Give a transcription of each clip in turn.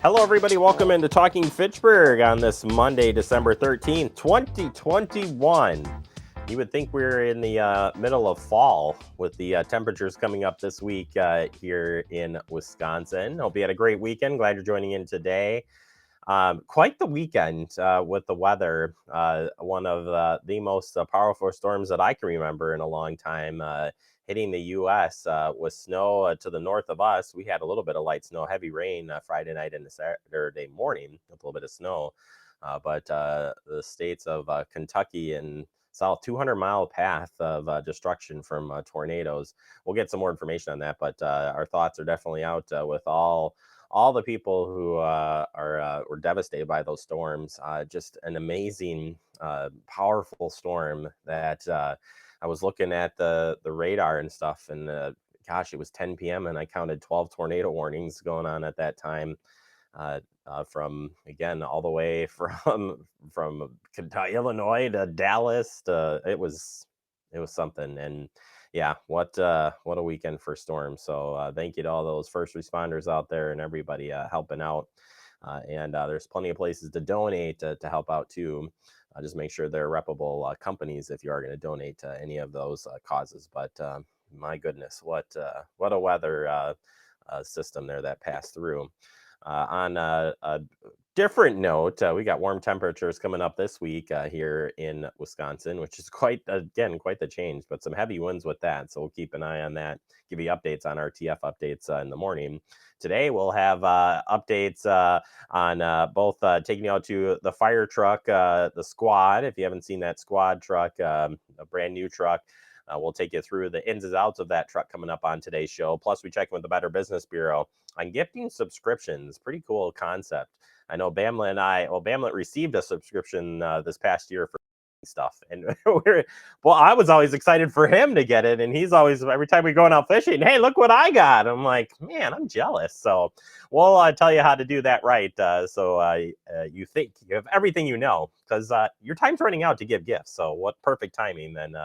Hello, everybody. Welcome into Talking Fitchburg on this Monday, December 13th, 2021. You would think we're in the middle of fall with the temperatures coming up this week here in Wisconsin. Hope you had a great weekend. Glad you're joining in today. Quite the weekend with the weather. One of the most powerful storms that I can remember in a long time hitting the U.S. With snow to the north of us. We had a little bit of light snow, heavy rain Friday night into Saturday morning with a little bit of snow. But the states of Kentucky and South 200-mile path of destruction from tornadoes. We'll get some more information on that, but our thoughts are definitely out with all the people who were devastated by those storms. Just an amazing, powerful storm that I was looking at the radar and stuff, and gosh, it was 10 p.m. and I counted 12 tornado warnings going on at that time. From again all the way from Kentucky, Illinois to Dallas. It was something, and yeah, what a weekend for storms. So thank you to all those first responders out there and everybody helping out. And there's plenty of places to donate to help out too. Just make sure they're reputable companies if you are going to donate to any of those causes. But my goodness, what a weather system there that passed through. On a different note, we got warm temperatures coming up this week here in Wisconsin, which is quite the change, but some heavy winds with that. So we'll keep an eye on that, give you updates on our TF updates in the morning. Today, we'll have updates on both taking you out to the fire truck, the squad. If you haven't seen that squad truck, a brand new truck. We'll take you through the ins and outs of that truck coming up on today's show. Plus, we check in with the Better Business Bureau on gifting subscriptions. Pretty cool concept. I know Bamlet received a subscription this past year for stuff, and I was always excited for him to get it, and he's always, every time we're going out fishing, hey, look what I got. I'm like, man, I'm jealous. So we'll tell you how to do that right, so you think you have everything you know, because your time's running out to give gifts. So what perfect timing then.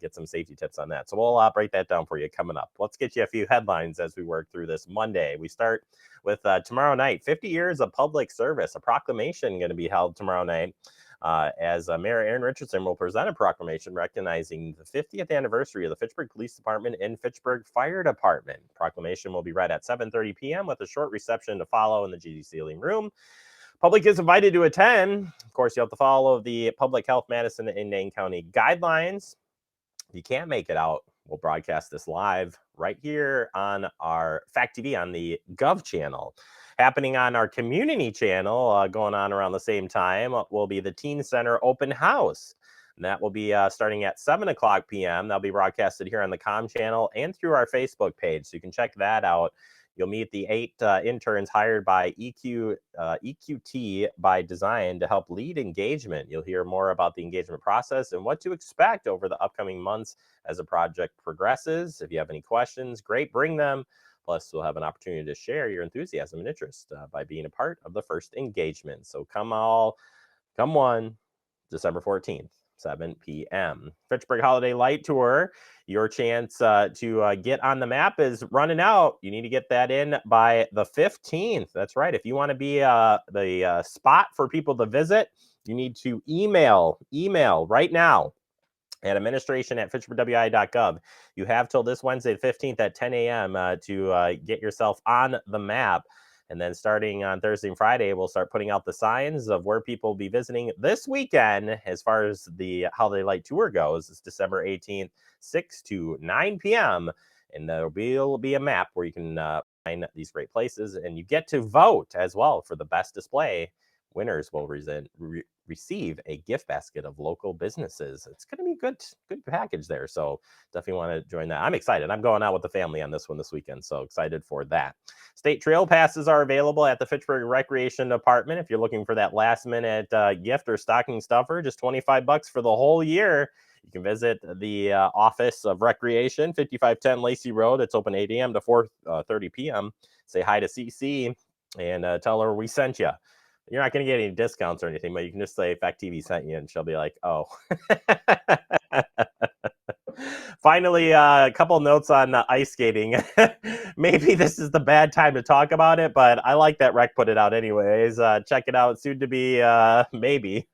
Get some safety tips on that. So we'll break that down for you coming up. Let's get you a few headlines as we work through this Monday. We start with tomorrow night, 50 years of public service, a proclamation going to be held tomorrow night. As Mayor Aaron Richardson will present a proclamation recognizing the 50th anniversary of the Fitchburg Police Department and Fitchburg Fire Department. Proclamation will be read at 7:30 p.m. with a short reception to follow in the GD Ceiling Room. Public is invited to attend. Of course, you have to follow the Public Health Madison and Dane County guidelines. If you can't make it out, we'll broadcast this live right here on our Fact TV on the Gov channel. Happening on our community channel, going on around the same time, will be the Teen Center Open House. And that will be starting at 7 o'clock p.m. That'll be broadcasted here on the Com channel and through our Facebook page. So you can check that out. You'll meet the 8 interns hired by EQT by Design to help lead engagement. You'll hear more about the engagement process and what to expect over the upcoming months as the project progresses. If you have any questions, great, bring them. Plus, we'll have an opportunity to share your enthusiasm and interest by being a part of the first engagement. So come one, December 14th. 7 p.m. Fitchburg Holiday Light Tour. Your chance to get on the map is running out. You need to get that in by the 15th. That's right. If you want to be the spot for people to visit, you need to email right now at administration@fitchburgwi.gov. You have till this Wednesday, the 15th at 10 a.m. To get yourself on the map. And then starting on Thursday and Friday, we'll start putting out the signs of where people will be visiting this weekend. As far as the Holiday Light Tour goes, it's December 18th, 6 to 9 p.m. And there will be a map where you can find these great places. And you get to vote as well for the best display. Winners will receive a gift basket of local businesses. It's going to be a good package there. So definitely want to join that. I'm excited. I'm going out with the family on this one this weekend. So excited for that. State trail passes are available at the Fitchburg Recreation Department. If you're looking for that last minute gift or stocking stuffer, just $25 for the whole year. You can visit the Office of Recreation, 5510 Lacey Road. It's open 8 a.m. to 4:30 p.m. Say hi to CC and tell her we sent you. You're not going to get any discounts or anything, but you can just say Fact TV sent you, and she'll be like, oh. Finally, a couple notes on ice skating. Maybe this is the bad time to talk about it, but I like that Rec put it out anyways. Check it out. Soon to be, maybe,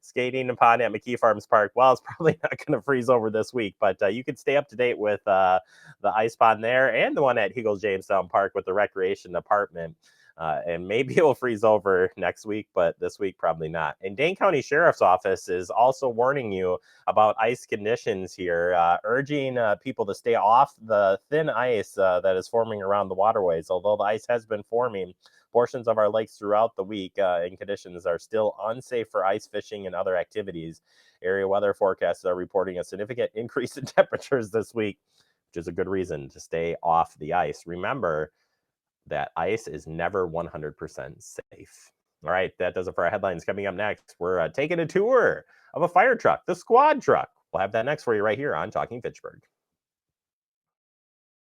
skating upon at McKee Farms Park. Well, it's probably not going to freeze over this week, but you can stay up to date with the ice pond there and the one at Hegel Jamestown Park with the recreation department. And maybe it will freeze over next week, but this week probably not. And Dane County Sheriff's Office is also warning you about ice conditions here, urging people to stay off the thin ice that is forming around the waterways. Although the ice has been forming portions of our lakes throughout the week, and conditions are still unsafe for ice fishing and other activities. Area weather forecasts are reporting a significant increase in temperatures this week, which is a good reason to stay off the ice. Remember that ice is never 100% safe. All right, that does it for our headlines. Coming up next, we're taking a tour of a fire truck, the squad truck. We'll have that next for you right here on Talking Fitchburg.